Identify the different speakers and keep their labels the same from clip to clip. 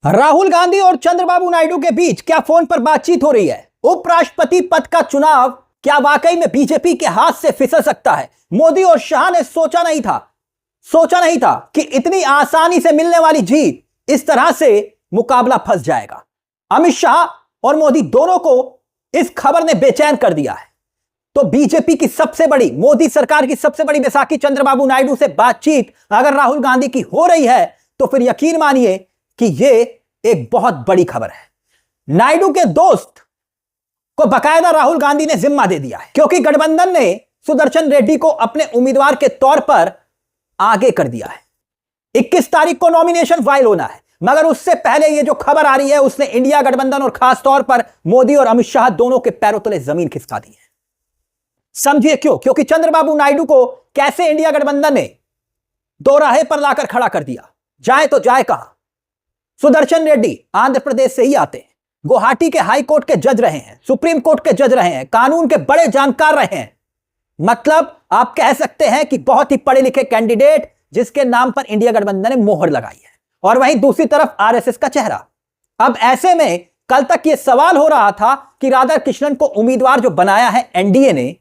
Speaker 1: राहुल गांधी और चंद्रबाबू नायडू के बीच क्या फोन पर बातचीत हो रही है? उपराष्ट्रपति पद का चुनाव क्या वाकई में बीजेपी के हाथ से फिसल सकता है? मोदी और शाह ने सोचा नहीं था कि इतनी आसानी से मिलने वाली जीत इस तरह से मुकाबला फंस जाएगा। अमित शाह और मोदी दोनों को इस खबर ने बेचैन कर दिया है। तो बीजेपी की सबसे बड़ी, मोदी सरकार की सबसे बड़ी बैसाखी चंद्रबाबू नायडू से बातचीत अगर राहुल गांधी की हो रही है तो फिर यकीन मानिए कि यह एक बहुत बड़ी खबर है। नायडू के दोस्त को बकायदा राहुल गांधी ने जिम्मा दे दिया है, क्योंकि गठबंधन ने सुदर्शन रेड्डी को अपने उम्मीदवार के तौर पर आगे कर दिया है। 21 तारीख को नॉमिनेशन फाइल होना है, मगर उससे पहले यह जो खबर आ रही है उसने इंडिया गठबंधन और खास तौर पर मोदी और अमित शाह दोनों के पैरों तले जमीन खिसका दी है। समझिए क्यों? क्योंकि चंद्रबाबू नायडू को कैसे इंडिया गठबंधन ने दो राहे पर लाकर खड़ा कर दिया। जाए तो जाए कहां? सुदर्शन रेड्डी आंध्र प्रदेश से ही आते हैं, गुवाहाटी के हाई कोर्ट के जज रहे हैं, सुप्रीम कोर्ट के जज रहे हैं, कानून के बड़े जानकार रहे हैं। मतलब आप कह सकते हैं कि बहुत ही पढ़े लिखे कैंडिडेट जिसके नाम पर इंडिया गठबंधन ने मोहर लगाई है। और वहीं दूसरी तरफ आरएसएस का चेहरा। अब ऐसे में कल तक यह सवाल हो रहा था कि राधा कृष्णन को उम्मीदवार जो बनाया है एनडीए ने,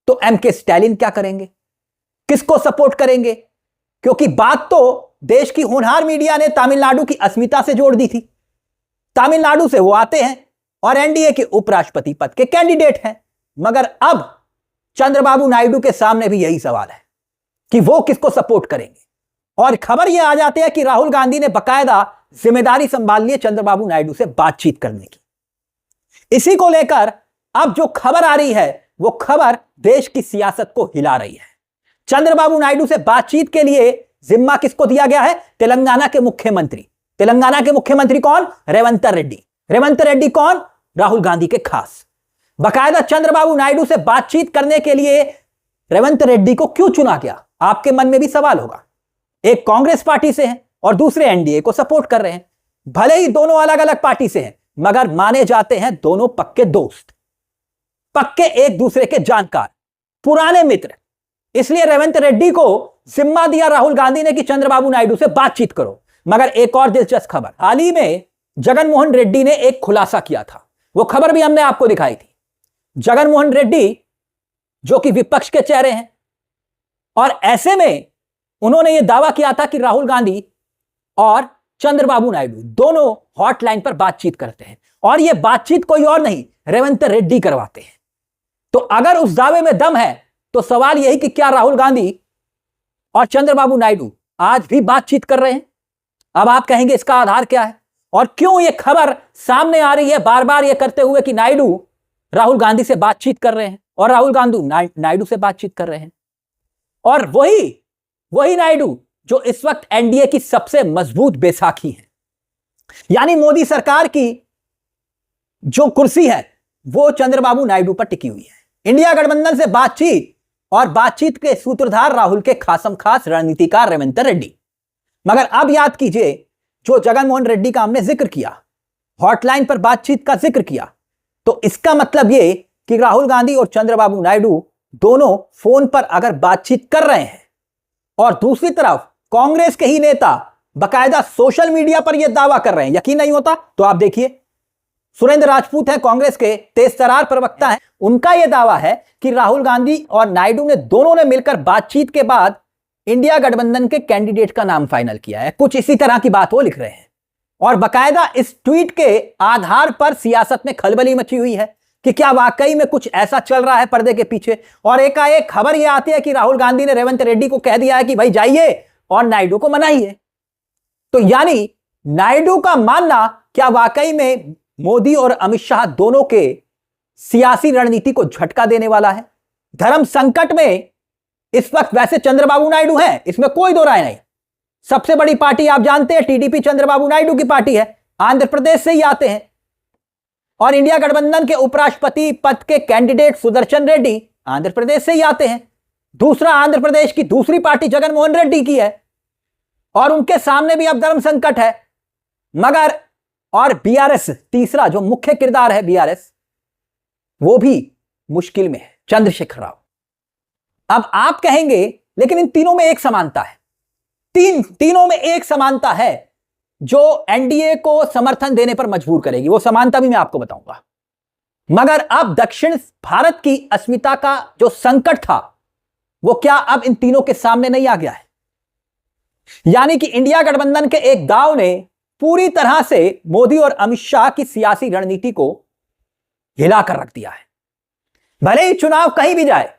Speaker 1: तो एमके स्टैलिन क्या करेंगे, किसको सपोर्ट करेंगे? क्योंकि बात तो देश की होनहार मीडिया ने तमिलनाडु की अस्मिता से जोड़ दी थी। तमिलनाडु से वो आते हैं और एनडीए के उपराष्ट्रपति पद के कैंडिडेट हैं। मगर अब चंद्रबाबू नायडू के सामने भी यही सवाल है कि वो किसको सपोर्ट करेंगे। और खबर यह आ जाती है कि राहुल गांधी ने बकायदा जिम्मेदारी संभाल ली है चंद्रबाबू नायडू से बातचीत करने की। इसी को लेकर अब जो खबर आ रही है वो खबर देश की सियासत को हिला रही है। चंद्रबाबू नायडू से बातचीत के लिए जिम्मा किसको दिया गया है? तेलंगाना के मुख्यमंत्री। तेलंगाना के मुख्यमंत्री कौन? रेवंत रेड्डी। रेवंत रेड्डी कौन? राहुल गांधी के खास। बकायदा चंद्रबाबू नायडू से बातचीत करने के लिए रेवंत रेड्डी को क्यों चुना गया? आपके मन में भी सवाल होगा। एक कांग्रेस पार्टी से हैं और दूसरे एनडीए को सपोर्ट कर रहे हैं। भले ही दोनों अलग अलग पार्टी से हैं, मगर माने जाते हैं दोनों पक्के दोस्त, पक्के एक दूसरे के जानकार, पुराने मित्र। इसलिए रेवंत रेड्डी को जिम्मा दिया राहुल गांधी ने कि चंद्रबाबू नायडू से बातचीत करो। मगर एक और दिलचस्प खबर, हाल ही में जगन मोहन रेड्डी ने एक खुलासा किया था। वो खबर भी हमने आपको दिखाई थी। जगन मोहन रेड्डी जो कि विपक्ष के चेहरे हैं, और ऐसे में उन्होंने यह दावा किया था कि राहुल गांधी और चंद्रबाबू नायडू दोनों हॉटलाइन पर बातचीत करते हैं, और यह बातचीत कोई और नहीं, रेवंत रेड्डी करवाते हैं। तो अगर उस दावे में दम है तो सवाल यही कि क्या राहुल गांधी और चंद्रबाबू नायडू आज भी बातचीत कर रहे हैं? अब आप कहेंगे इसका आधार क्या है और क्यों यह खबर सामने आ रही है बार बार यह करते हुए कि नायडू राहुल गांधी से बातचीत कर रहे हैं और राहुल गांधी नायडू से बातचीत कर रहे हैं। और वही नायडू जो इस वक्त एनडीए की सबसे मजबूत बैसाखी है। यानी मोदी सरकार की जो कुर्सी है वो चंद्रबाबू नायडू पर टिकी हुई है। इंडिया गठबंधन से बातचीत और बातचीत के सूत्रधार राहुल के खासम खास रणनीतिकार रेवंत रेड्डी। मगर अब याद कीजिए, जो जगन मोहन रेड्डी का हमने जिक्र किया, हॉटलाइन पर बातचीत का जिक्र किया, तो इसका मतलब यह कि राहुल गांधी और चंद्रबाबू नायडू दोनों फोन पर अगर बातचीत कर रहे हैं, और दूसरी तरफ कांग्रेस के ही नेता बकायदा सोशल मीडिया पर यह दावा कर रहे हैं। यकीन नहीं होता तो आप देखिए, सुरेंद्र राजपूत है, कांग्रेस के तेज तरार प्रवक्ता हैं, उनका यह दावा है कि राहुल गांधी और नायडू ने दोनों ने मिलकर बातचीत के बाद इंडिया गठबंधन के कैंडिडेट का नाम फाइनल किया है। कुछ इसी तरह की बात वो लिख रहे हैं। और बकायदा इस ट्वीट के आधार पर सियासत में खलबली मची हुई है कि क्या वाकई में कुछ ऐसा चल रहा है पर्दे के पीछे। और एकाएक खबर यह आती है कि राहुल गांधी ने रेवंत रेड्डी को कह दिया है कि भाई जाइए और नायडू को मनाइए। तो यानी नायडू का मानना क्या वाकई में मोदी और अमित शाह दोनों के सियासी रणनीति को झटका देने वाला है? धर्म संकट में इस वक्त वैसे चंद्रबाबू नायडू हैं, इसमें कोई दो राय नहीं। सबसे बड़ी पार्टी आप जानते हैं टीडीपी चंद्रबाबू नायडू की पार्टी है, आंध्र प्रदेश से ही आते हैं। और इंडिया गठबंधन के उपराष्ट्रपति पद के कैंडिडेट सुदर्शन रेड्डी आंध्र प्रदेश से ही आते हैं। दूसरा, आंध्र प्रदेश की दूसरी पार्टी जगन मोहन रेड्डी की है, और उनके सामने भी अब धर्म संकट है। मगर और बीआरएस, तीसरा जो मुख्य किरदार है बीआरएस, वो भी मुश्किल में है, चंद्रशेखर राव। अब आप कहेंगे लेकिन इन तीनों में एक समानता है, तीनों में एक समानता है जो एनडीए को समर्थन देने पर मजबूर करेगी। वो समानता भी मैं आपको बताऊंगा। मगर अब दक्षिण भारत की अस्मिता का जो संकट था वो क्या अब इन तीनों के सामने नहीं आ गया है? यानी कि इंडिया गठबंधन के एक दांव ने पूरी तरह से मोदी और अमित शाह की सियासी रणनीति को हिलाकर रख दिया है। भले ही चुनाव कहीं भी जाए,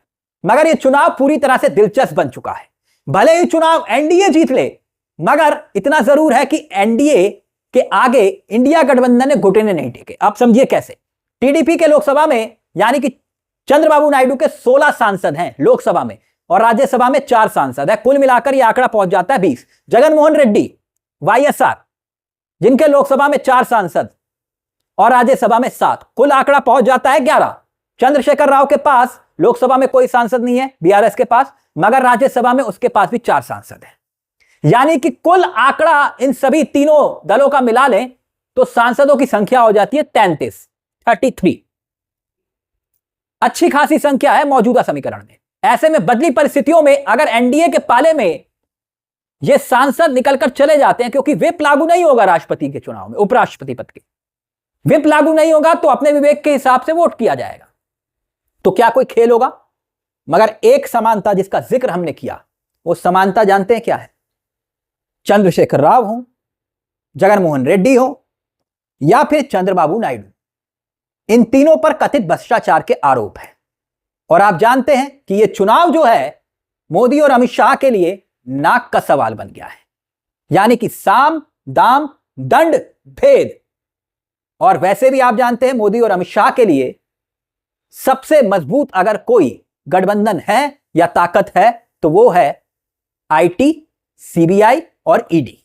Speaker 1: मगर यह चुनाव पूरी तरह से दिलचस्प बन चुका है। भले ही चुनाव एनडीए जीत ले, मगर इतना जरूर है कि एनडीए के आगे इंडिया गठबंधन ने घुटने नहीं टेके। आप समझिए कैसे। टीडीपी के लोकसभा में यानी कि चंद्रबाबू नायडू के 16 सांसद हैं लोकसभा में और राज्यसभा में 4 सांसद है। कुल मिलाकर यह आंकड़ा पहुंच जाता है 20। जगनमोहन रेड्डी वाईएसआर, जिनके लोकसभा में 4 सांसद और राज्यसभा में 7, कुल आंकड़ा पहुंच जाता है 11। चंद्रशेखर राव के पास लोकसभा में कोई सांसद नहीं है बीआरएस के पास, मगर राज्यसभा में उसके पास भी 4 सांसद हैं। यानी कि कुल आंकड़ा इन सभी तीनों दलों का मिला लें तो सांसदों की संख्या हो जाती है 33। अच्छी खासी संख्या है मौजूदा समीकरण में। ऐसे में बदली परिस्थितियों में अगर एनडीए के पाले में ये सांसद निकलकर चले जाते हैं, क्योंकि व्हिप लागू नहीं होगा राष्ट्रपति के चुनाव में, उपराष्ट्रपति पद के व्हिप लागू नहीं होगा तो अपने विवेक के हिसाब से वोट किया जाएगा। तो क्या कोई खेल होगा? मगर एक समानता जिसका जिक्र हमने किया, वो समानता जानते हैं क्या है? चंद्रशेखर राव हो, जगनमोहन रेड्डी हो या फिर चंद्रबाबू नायडू, इन तीनों पर कथित भ्रष्टाचार के आरोप है। और आप जानते हैं कि यह चुनाव जो है मोदी और अमित शाह के लिए नाक का सवाल बन गया है। यानी कि साम दाम दंड भेद। और वैसे भी आप जानते हैं मोदी और अमित शाह के लिए सबसे मजबूत अगर कोई गठबंधन है या ताकत है तो वो है आईटी, सीबीआई और ईडी।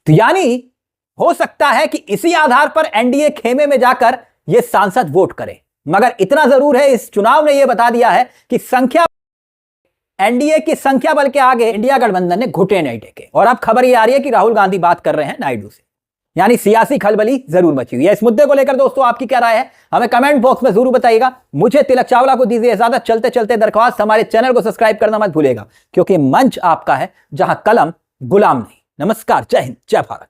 Speaker 1: तो यानी हो सकता है कि इसी आधार पर एनडीए खेमे में जाकर ये सांसद वोट करे। मगर इतना जरूर है, इस चुनाव ने यह बता दिया है कि संख्या एनडीए की संख्या बल के आगे इंडिया गठबंधन ने घुटे नहीं टेके। और अब खबर यह आ रही है कि राहुल गांधी बात कर रहे हैं नायडू से, यानी सियासी खलबली जरूर मची हुई है। इस मुद्दे को लेकर दोस्तों आपकी क्या राय है, हमें कमेंट बॉक्स में जरूर बताइएगा। मुझे तिलक चावला को दीजिए इजाजत। चलते चलते दरख्वास्त, हमारे चैनल को सब्सक्राइब करना मत भूलिएगा, क्योंकि मंच आपका है जहां कलम गुलाम नहीं। नमस्कार, जय हिंद, जय भारत।